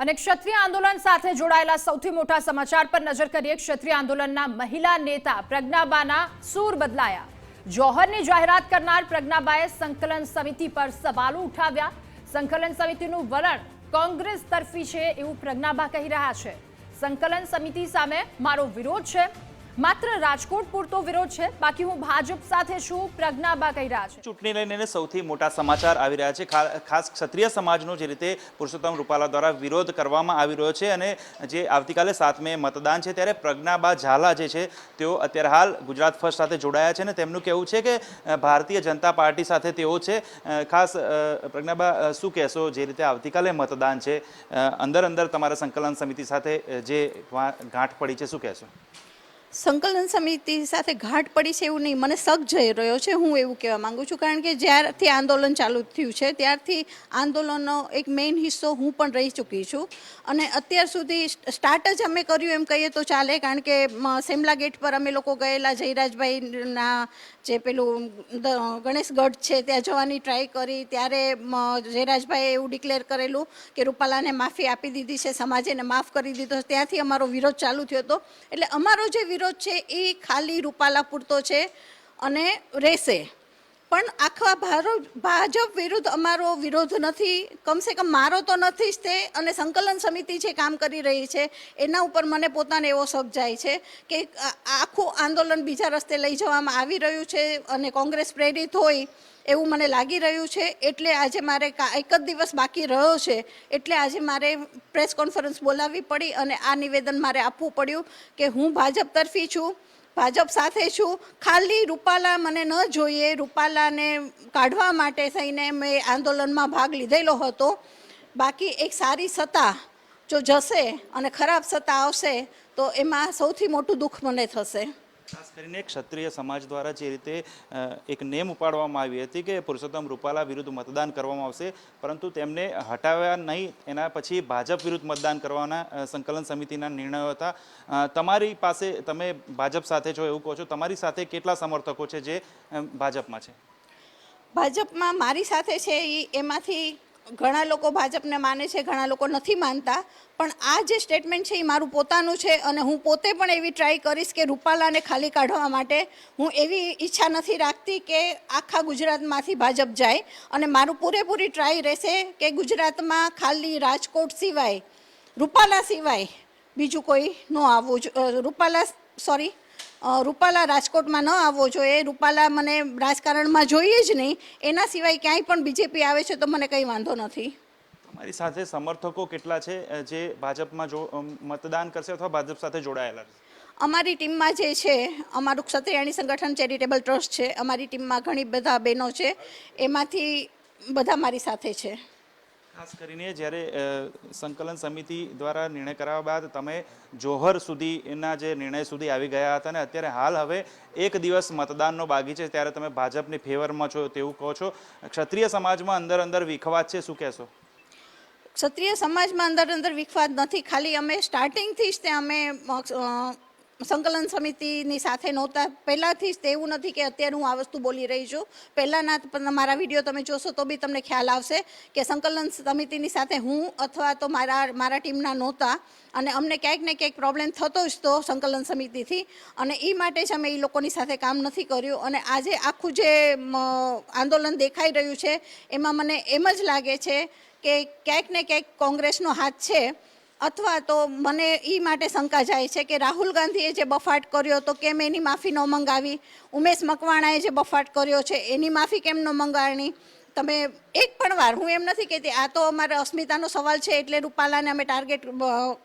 અને ક્ષત્રિય આંદોલન સાથે જોડાયેલા સૌથી મોટા સમાચાર પર નજર કરીએ। ક્ષત્રિય આંદોલનના મહિલા નેતા પ્રજ્ઞાબાના સૂર બદલાયા। જોહરની જાહેરાત કરનાર પ્રજ્ઞાબાએ સંકલન સમિતિ પર સવાલો ઉઠાવ્યા। સંકલન સમિતિનું વલણ કોંગ્રેસ તરફી છે એવું પ્રજ્ઞાબા કહી રહ્યા છે। સંકલન સમિતિ સામે મારો વિરોધ છે, માત્ર રાજકોટ પૂરતો વિરોધ છે, બાકી હું ભાજપ સાથે છું, પ્રજ્ઞાબા કહી રહ્યા છે। ચૂંટણી લઈને સૌથી મોટા સમાચાર આવી રહ્યા છે। ખાસ ક્ષત્રિય સમાજનો જે રીતે પુરુષોત્તમ રૂપાલા દ્વારા વિરોધ કરવામાં આવી રહ્યો છે અને જે આવતીકાલે 7 મે મતદાન છે ત્યારે પ્રજ્ઞાબા ઝાલા જે છે તેઓ અત્યારે હાલ ગુજરાત ફર્સ્ટ સાથે જોડાયા છે અને તેમનું કહેવું છે કે ભારતીય જનતા પાર્ટી સાથે તેઓ છે। ખાસ પ્રજ્ઞાબા શું કહેશો, જે રીતે આવતીકાલે મતદાન છે, અંદર તમારા સંકલન સમિતિ સાથે જે ગાંઠ પડી છે, શું કહેશો? સંકલન સમિતિ સાથે ઘાટ પડી છે એવું નહીં, મને શક જઈ રહ્યો છે, હું એવું કહેવા માંગુ છું। કારણ કે જ્યારથી આંદોલન ચાલુ થયું છે ત્યારથી આંદોલનનો એક મેઇન હિસ્સો હું પણ રહી ચૂકી છું અને અત્યાર સુધી સ્ટાર્ટ જ અમે કર્યું એમ કહીએ તો ચાલે। કારણ કે સેમલા ગેટ પર અમે લોકો ગયેલા, જયરાજભાઈના જે પેલું ગણેશગઢ છે ત્યાં જવાની ટ્રાય કરી, ત્યારે જયરાજભાઈએ એવું ડિક્લેર કરેલું કે રૂપાલાને માફી આપી દીધી છે, સમાજે એને માફ કરી દીધો, ત્યાંથી અમારો વિરોધ ચાલુ થયો હતો। એટલે અમારો જે વિરોધ છે એ ખાલી રૂપાલા પૂરતો છે અને રહેશે, પણ આખા ભાજપ વિરુદ્ધ અમારો વિરોધ નથી, કમસે કમ મારો તો નથી જ તે। અને સંકલન સમિતિ જે કામ કરી રહી છે એના ઉપર મને પોતાને એવો શક જાય છે કે આખું આંદોલન બીજા રસ્તે લઈ જવામાં આવી રહ્યું છે અને કોંગ્રેસ પ્રેરિત હોય એવું મને લાગી રહ્યું છે। એટલે આજે મારે એક જ દિવસ બાકી રહ્યો છે, એટલે આજે મારે પ્રેસ કોન્ફરન્સ બોલાવવી પડી અને આ નિવેદન મારે આપવું પડ્યું કે હું ભાજપ તરફી છું, ભાજપ સાથે છું। ખાલી રૂપાલા મને ન જોઈએ, રૂપાલાને કાઢવા માટે થઈને મેં આંદોલનમાં ભાગ લીધેલો હતો, બાકી એક સારી સત્તા જો જશે અને ખરાબ સત્તા આવશે તો એમાં સૌથી મોટું દુઃખ મને થશે। ખાસ કરીને ક્ષત્રિય સમાજ દ્વારા જે રીતે એક નેમ ઉપાડવામાં આવી હતી કે પુરુષોત્તમ રૂપાલા વિરુદ્ધ મતદાન કરવામાં આવશે, પરંતુ તેમને હટાવ્યા નહીં, એના પછી ભાજપ વિરુદ્ધ મતદાન કરવાના સંકલન સમિતિના નિર્ણયો હતા। તમારી પાસે, તમે ભાજપ સાથે છો એવું કહો છો, તમારી સાથે કેટલા સમર્થકો છે જે ભાજપમાં છે? ભાજપમાં મારી સાથે છે એમાંથી ઘણા લોકો ભાજપને માને છે, ઘણા લોકો નથી માનતા, પણ આ જે સ્ટેટમેન્ટ છે એ મારું પોતાનું છે અને હું પોતે પણ એવી ટ્રાય કરીશ કે રૂપાલાને ખાલી કાઢવા માટે હું એવી ઈચ્છા નથી રાખતી કે આખા ગુજરાતમાંથી ભાજપ જાય, અને મારું પૂરેપૂરી ટ્રાય રહેશે કે ગુજરાતમાં ખાલી રાજકોટ સિવાય, રૂપાલા સિવાય બીજું કોઈ ન આવવું, રૂપાલા રાજકોટમાં ન આવવો જોઈએ। રૂપાલા મને રાજકારણમાં જોઈએ જ નહીં, એના સિવાય ક્યાંય પણ બીજેપી આવે છે તો મને કંઈ વાંધો નથી। તમારી સાથે સમર્થકો કેટલા છે જે ભાજપમાં મતદાન કરશે અથવા ભાજપ સાથે જોડાયેલા છે? અમારી ટીમમાં જે છે, અમારું ક્ષત્રિયાણી સંગઠન ચેરિટેબલ ટ્રસ્ટ છે, અમારી ટીમમાં ઘણી બધા બહેનો છે, એમાંથી બધા મારી સાથે છે। ખાસ કરીને જ્યારે સંકલન સમિતિ દ્વારા નિર્ણય કરાવ્યા બાદ તમે જોહર સુધીના જે નિર્ણય સુધી આવી ગયા હતા અને અત્યારે હાલ હવે એક દિવસ મતદાનનો બાકી છે ત્યારે તમે ભાજપની ફેવરમાં છો તેવું કહો છો। ક્ષત્રિય સમાજમાં અંદર વિખવાદ છે, શું કહેશો? ક્ષત્રિય સમાજમાં અંદર વિખવાદ નથી, ખાલી અમે સ્ટાર્ટિંગથી જ તે અમે સંકલન સમિતિની સાથે નહોતા, પહેલાંથી જ તે, એવું નથી કે અત્યારે હું આ વસ્તુ બોલી રહી છું। પહેલાંના મારા વિડીયો તમે જોશો તો બી તમને ખ્યાલ આવશે કે સંકલન સમિતિની સાથે હું અથવા તો મારા ટીમના નહોતા અને અમને ક્યાંક ને ક્યાંક પ્રોબ્લેમ થતો જ તો સંકલન સમિતિથી, અને એ માટે જ અમે એ લોકોની સાથે કામ નથી કર્યું। અને આજે આખું જે આંદોલન દેખાઈ રહ્યું છે એમાં મને એમ જ લાગે છે કે ક્યાંક ને ક્યાંક કોંગ્રેસનો હાથ છે, અથવા તો મને એ માટે શંકા જાય છે કે રાહુલ ગાંધીએ જે બફાટ કર્યો તો કેમ એની માફી ન મંગાવી, ઉમેશ મકવાણાએ જે બફાટ કર્યો છે એની માફી કેમ ન મંગાવી? તમે એક પણ વાર, હું એમ નથી કહેતી આ તો અમારે અસ્મિતાનો સવાલ છે એટલે રૂપાલાને અમે ટાર્ગેટ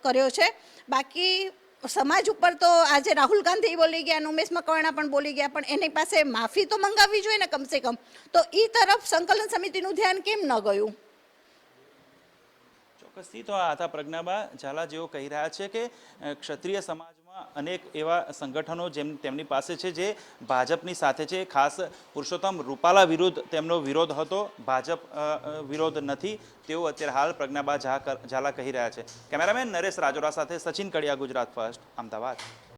કર્યો છે, બાકી સમાજ ઉપર તો આજે રાહુલ ગાંધી બોલી ગયા અને ઉમેશ મકવાણા પણ બોલી ગયા, પણ એની પાસે માફી તો મંગાવવી જોઈએ ને કમસે કમ, તો એ તરફ સંકલન સમિતિનું ધ્યાન કેમ ન ગયું? ચોક્કસથી તો આ હતા પ્રજ્ઞાબા ઝાલા, જેઓ કહી રહ્યા છે કે ક્ષત્રિય સમાજમાં અનેક એવા સંગઠનો તેમની પાસે છે જે ભાજપની સાથે છે। ખાસ પુરુષોત્તમ રૂપાલા વિરુદ્ધ તેમનો વિરોધ હતો, ભાજપ વિરોધ નથી, તેવું અત્યારે હાલ પ્રજ્ઞાબા ઝાલા કહી રહ્યા છે। કેમેરામેન નરેશ રાજોરા સાથે સચિન કડિયા, ગુજરાત ફર્સ્ટ, અમદાવાદ।